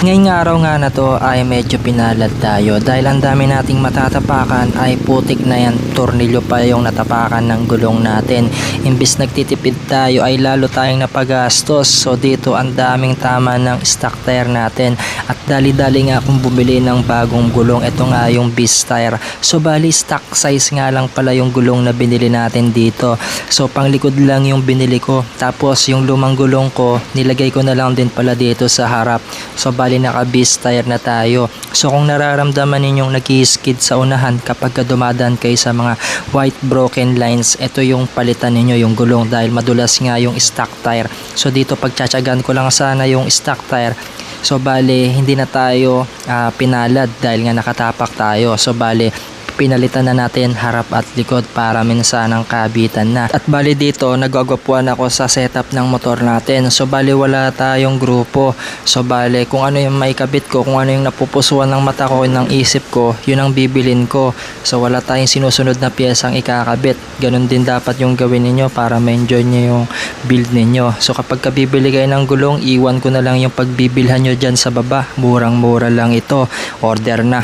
Ngayong araw nga na to ay medyo pinalad tayo dahil ang dami nating matatapakan ay putik na yan, tornilyo pa yung natapakan ng gulong natin. Imbis nagtitipid tayo ay lalo tayong napagastos. So dito ang daming tama ng stock tire natin at dali-dali nga akong bumili ng bagong gulong. Ito nga yung Beast tire. So bali stock size nga lang pala yung gulong na binili natin dito. So panglikod lang yung binili ko, tapos yung lumang gulong ko nilagay ko na lang din pala dito sa harap. So bali naka Beast tire na tayo. So kung nararamdaman ninyong nag-skid sa unahan kapag dumadaan kayo sa mga white broken lines, ito yung palitan ninyo yung gulong dahil madulas nga yung stock tire. So dito pagtsatsagan ko lang sana yung stock tire. So bali hindi na tayo pinalad dahil nga nakatapak tayo. So bali pinalitan na natin harap at likod para minsan ang kabitan na. At bali dito nagwagwapuan ako sa setup ng motor natin. So bali wala tayong grupo. So bali kung ano yung maikabit ko, kung ano yung napupusuan ng mata ko, ng isip ko, yun ang bibilin ko. So wala tayong sinusunod na piyesang ikakabit. Ganun din dapat yung gawin ninyo para ma-enjoy nyo yung build ninyo. So kapag kabibili kayo ng gulong, iwan ko na lang yung pagbibilhan nyo dyan sa baba. Murang-mura lang ito. Order na.